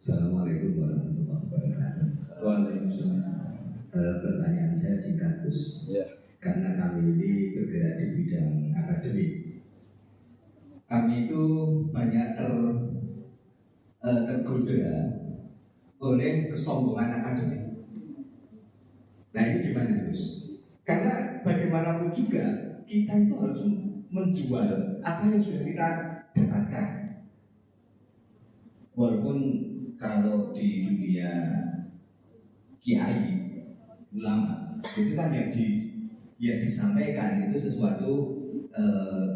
Assalamualaikum warahmatullahi wabarakatuh. Waalaikumsalam. Pertanyaan saya singkat, Gus. Karena kami ini bergerak di bidang akademik, kami itu banyak tergoda oleh kesombongan akademik. Nah ini gimana, Gus? Karena bagaimanapun juga kita itu harus menjual apa yang sudah kita dapatkan. Walaupun kalau di dunia kiai, ulama, itu kan yang disampaikan itu sesuatu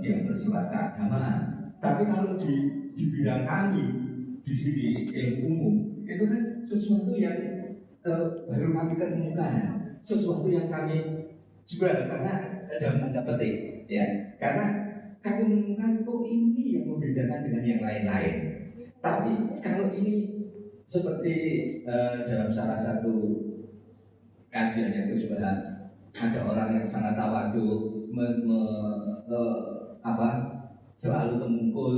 yang bersifat keagamaan. Tapi kalau di bidang kami di sini ilmu umum itu kan sesuatu yang baru kami ketemukan, sesuatu yang kami jual karena dalam tanda petik, ya, karena kami menemukan ini yang membedakan dengan yang lain-lain. Tapi kalau ini seperti dalam salah satu kajian itu juga ada orang yang sangat tawadu selalu temungkul,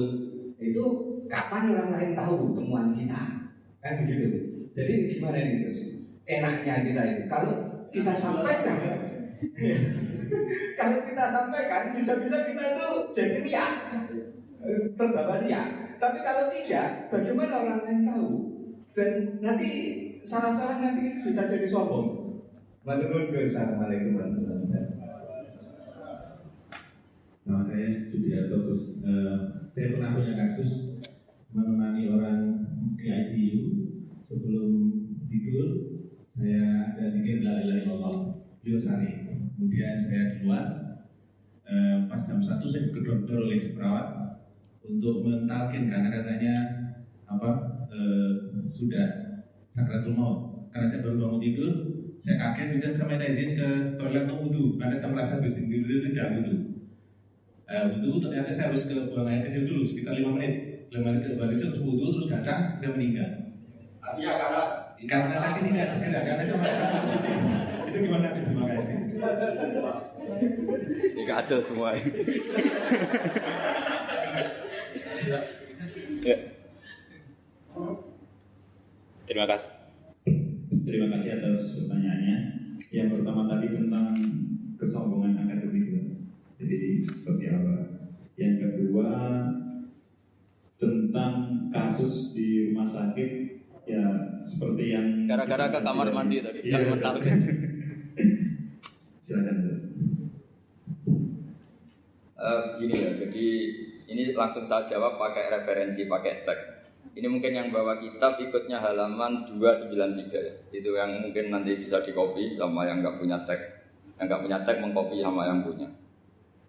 itu kapan orang lain tahu temuan kita, kan begitu. Jadi gimana ini, Gus? Enaknya kita itu kalau kita sampaikan kalau kita sampaikan bisa-bisa kita itu jadi riak, terbawa riak. Tapi kalau tidak, bagaimana orang lain tahu? Dan nanti salah-salah nanti bisa jadi sombong. Assalamualaikum warahmatullahi wabarakatuh. Nama saya Sudiarto Gus. Saya pernah punya kasus menemani orang di ICU. Sebelum tidur, saya zikir la ilaha illallah, beliau sari. Kemudian saya di luar. Pas jam 1 saya digedor-gedor oleh perawat untuk mentalkin karena katanya sudah sakratul maut. Karena saya baru bangun tidur, saya kaget kemudian saya minta izin ke toilet untuk wudhu karena saya merasa bersin tidur itu tidak wudhu. Wudhu ternyata saya harus ke buang air kecil dulu sekitar 5 menit. 5 menit ke barisan terus wudhu terus datang dia meninggal. Artinya karena tadi tidak segera karena itu merasa suci. Itu gimana? Terima kasih. Ini kacau semua. Ya. Terima kasih. Terima kasih atas pertanyaannya. Yang pertama tadi tentang kesombongan akademik. Jadi seperti apa? Yang kedua tentang kasus di rumah sakit, ya seperti yang Gara-gara ke kamar mandi tadi. Iya, mental. Silakan. Begini ya, jadi ini langsung saya jawab pakai referensi, pakai tag. Ini mungkin yang bawa kitab ikutnya halaman 293 ya. Itu yang mungkin nanti bisa dikopi sama yang nggak punya tag. Yang nggak punya tag mengkopi sama yang punya.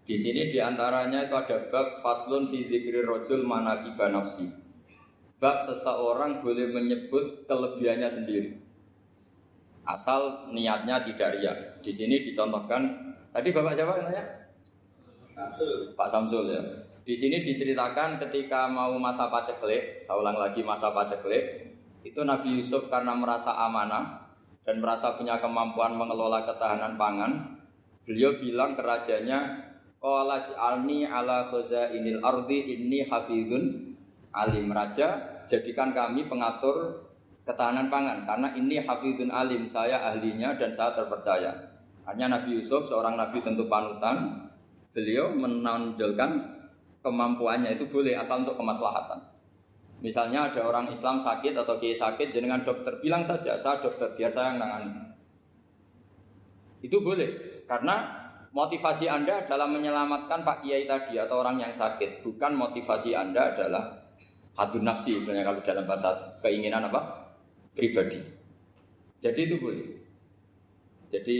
Di sini diantaranya itu ada bab faslun fi dzikri rajul manaqiba nafsi. Bab seseorang boleh menyebut kelebihannya sendiri. Asal niatnya tidak riya. Di sini dicontohkan, tadi Bapak siapa yang nanya? Samsul. Pak Samsul ya. Di sini diceritakan ketika mau masa paceklik, saya ulang lagi masa paceklik, itu Nabi Yusuf karena merasa amanah dan merasa punya kemampuan mengelola ketahanan pangan, beliau bilang ke rajanya, qala ij'alni ala khazainil ardi inni hafizun alim. Raja, jadikan kami pengatur ketahanan pangan karena ini hafizun alim, saya ahlinya dan saya terpercaya. Hanya Nabi Yusuf seorang nabi tentu panutan, beliau menonjolkan kemampuannya itu boleh asal untuk kemaslahatan. Misalnya ada orang Islam sakit atau kiai sakit, dengan dokter bilang saja saya dokter, biar saya yang nangani. Itu boleh karena motivasi Anda adalah menyelamatkan Pak Kiai tadi atau orang yang sakit, bukan motivasi Anda adalah hadun nafsi, misalnya kalau dalam bahasa keinginan apa? Pribadi. Jadi itu boleh. Jadi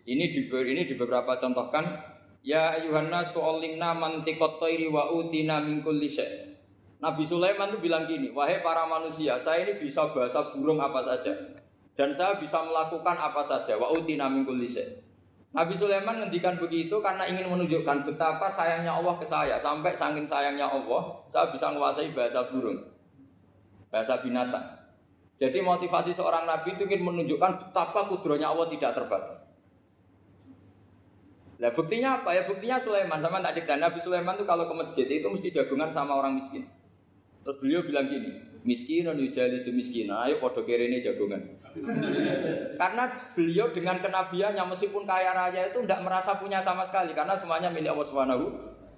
ini di beberapa contohkan. Ya ayuhan nasu allimna mantiqat thairi wa utina min kulli syai'. Nabi Sulaiman itu bilang gini, wahai para manusia, saya ini bisa bahasa burung apa saja dan saya bisa melakukan apa saja, wa utina min kulli syai'. Nabi Sulaiman ngendikan begitu karena ingin menunjukkan betapa sayangnya Allah ke saya, sampai saking sayangnya Allah, saya bisa menguasai bahasa burung, bahasa binatang. Jadi motivasi seorang nabi itu ingin menunjukkan betapa kudrohnya Allah tidak terbatas. Nah buktinya apa ya? Buktinya Sulaiman, sama tak cerita Nabi Sulaiman itu kalau ke masjid itu mesti jagungan sama orang miskin. Terus beliau bilang gini, miskinun yujalisu miskina. Ayo padha kerene jagongan. Karena beliau dengan kenabiannya meskipun kaya raya itu tidak merasa punya sama sekali karena semuanya milik Allah Subhanahu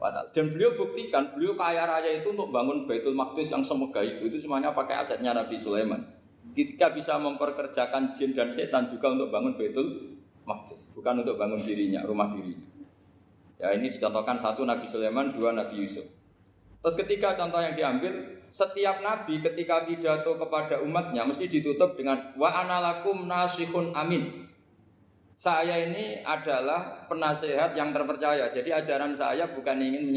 wa taala. Dan beliau buktikan beliau kaya raya itu untuk bangun Baitul Maqdis yang semegah itu semuanya pakai asetnya Nabi Sulaiman. Ketika bisa memperkerjakan jin dan setan juga untuk bangun Baitul Maqdis, bukan untuk bangun dirinya, rumah dirinya. Ya ini dicontohkan satu Nabi Sulaiman, dua Nabi Yusuf. Terus ketiga contoh yang diambil, setiap nabi ketika pidato kepada umatnya mesti ditutup dengan wa analakum nasihun amin. Saya ini adalah penasehat yang terpercaya. Jadi ajaran saya bukan ingin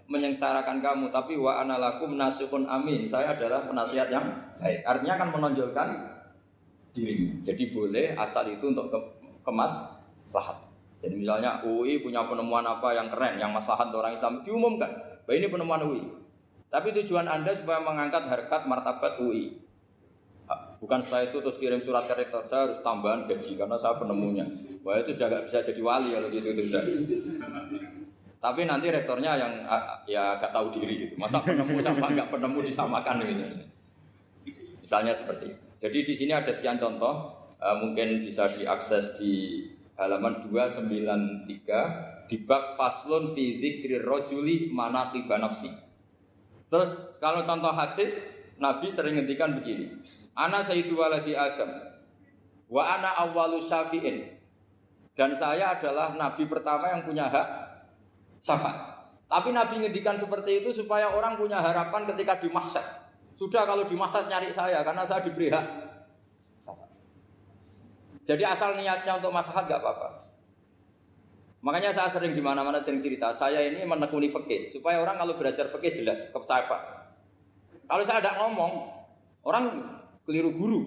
menyengsarakan kamu, tapi wa analakum nasihun amin. Saya adalah penasehat yang baik. Artinya akan menonjolkan dirinya. Jadi boleh asal itu untuk kemaslahat. Jadi misalnya UI punya penemuan apa yang keren, yang maslahat orang Islam diumumkan. Bahwa ini penemuan UI. Tapi tujuan Anda supaya mengangkat harkat martabat UI. Bukan setelah itu terus kirim surat ke rektor, saya harus tambahan gaji karena saya penemunya. Wah itu sudah nggak bisa jadi wali kalau gitu itu sudah. Tapi nanti rektornya yang ya nggak tahu diri gitu. Masa penemu sama nggak penemu disamakan gitu. Misalnya seperti itu. Jadi di sini ada sekian contoh, mungkin bisa diakses di halaman 293 di bab faslun fi dzikri rajuli manaqiba nafsi. Terus kalau contoh hadis Nabi sering ngendikan begini. Ana sayyidu waladi Adam wa ana awwalu syafi'in. Dan saya adalah nabi pertama yang punya hak syafaat. Tapi Nabi ngendikan seperti itu supaya orang punya harapan ketika di mahsyar. Sudah kalau di mahsyar nyari saya karena saya diberi hak syafaat. Jadi asal niatnya untuk maslahat enggak apa-apa. Makanya saya sering di mana-mana sering cerita, saya ini menekuni fikih supaya orang kalau belajar fikih jelas ke saya Pak. Kalau saya tidak ngomong, orang keliru guru.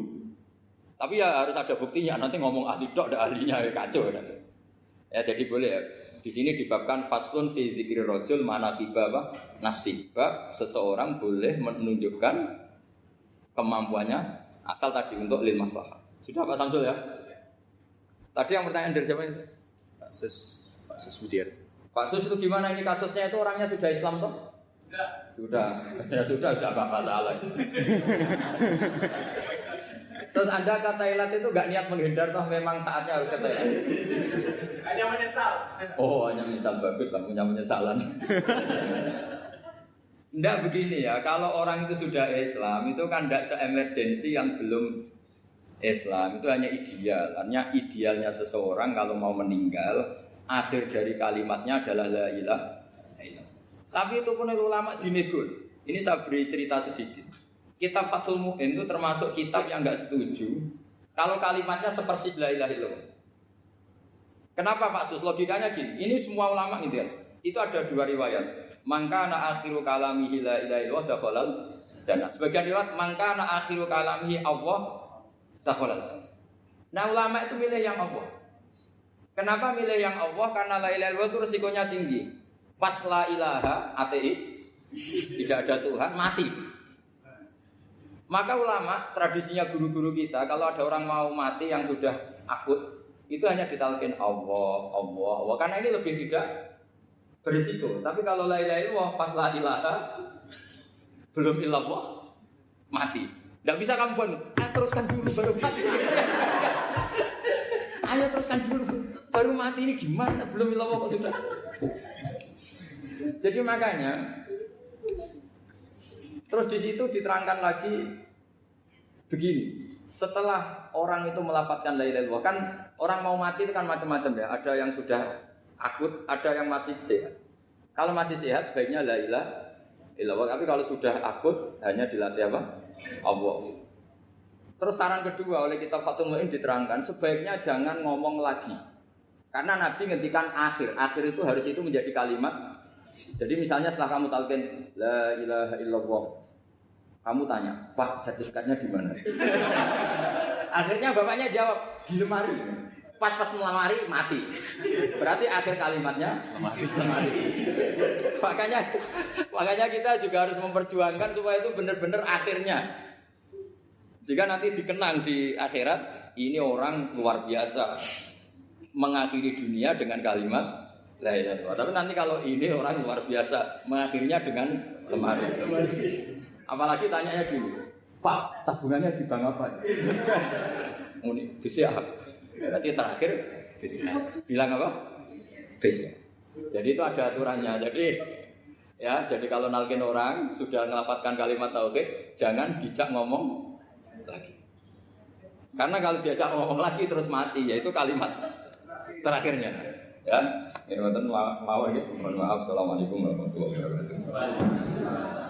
Tapi ya harus ada buktinya. Nanti ngomong ahli dok, ada ahlinya ya kacau. Ya jadi boleh ya. Di sini dibabkan faslun fi dzikri rajul manaqiba nafsi. Bab seseorang boleh menunjukkan kemampuannya asal tadi untuk lil maslahah. Sudah Pak Samsul ya? Tadi yang pertanyaan dari siapa itu? Pak Sus Budiar. Pak Sus itu gimana ini kasusnya itu orangnya sudah Islam toh? Sudah apa salah. Terus Anda ke Thailand itu enggak niat menghindar toh memang saatnya harus ke Thailand. Hanya menyesal. Oh, hanya menyesal bagus lah punya penyesalan. Enggak begini ya, kalau orang itu sudah Islam itu kan enggak se-emergensi yang belum Islam, itu hanya ideal. Artinya idealnya seseorang kalau mau meninggal akhir dari kalimatnya adalah la ilaha illallah. Tapi itu pun ulama dinego. Ini saya beri cerita sedikit. Kitab Fathul Mu'in itu termasuk kitab yang enggak setuju kalau kalimatnya sepersis la ilaha illallah. Kenapa Pak Sus? Logikanya gini. Ini semua ulama gitu ya. Itu ada dua riwayat. Mangkana akhiru kalamihi la ilaha illallah dakhalal jannah. Sebagian riwayat mangkana akhiru kalamihi Allah dakhalal jannah. Nah ulama itu milih yang Allah. Kenapa milih yang Allah? Karena la ilaha illallah itu resikonya tinggi. Pas la ilaha ateis, tidak ada Tuhan, mati. Maka ulama, tradisinya guru-guru kita, kalau ada orang mau mati yang sudah akut, itu hanya ditalkin Allah. Karena ini lebih tidak berisiko. Tapi kalau la ilaha illallah, pas la ilaha, belum illallah, mati. Tidak bisa kamu buat, teruskan dulu baru mati. Ayo teruskan dulu, baru mati ini gimana? Belum illallah kok sudah. Jadi makanya terus di situ diterangkan lagi begini. Setelah orang itu melafadzkan la ilaha illallah, kan orang mau mati itu kan macam-macam ya. Ada yang sudah akut, ada yang masih sehat. Kalau masih sehat sebaiknya la ilaha illallah. Tapi kalau sudah akut hanya dilatih apa? Allah. Terus saran kedua oleh kitab Fathul Mu'in diterangkan sebaiknya jangan ngomong lagi. Karena Nabi ngendikan akhir itu harus itu menjadi kalimat. Jadi misalnya setelah kamu talqin la ilaha illallah, kamu tanya, Pak sertifikatnya di mana? Akhirnya bapaknya jawab di lemari. Pas melamari mati. Berarti akhir kalimatnya lemari. Makanya kita juga harus memperjuangkan supaya itu benar-benar akhirnya. Jika nanti dikenang di akhirat, ini orang luar biasa mengakhiri dunia dengan kalimat la ilaha illallah. Tapi nanti kalau ini orang luar biasa mengakhirinya dengan lemari. Apalagi tanyanya dulu, Pak, tabungannya di bank apa? Ini bisa. Berarti terakhir bisa. Bilang apa? Bisa. Jadi itu ada aturannya. Jadi kalau nalkin orang sudah ngelafadzkan kalimat tauhid, jangan dijak ngomong lagi. Karena kalau diajak ngomong lagi terus mati, yaitu kalimat terakhirnya. Ya, mohon maaf. Assalamualaikum warahmatullahi wabarakatuh.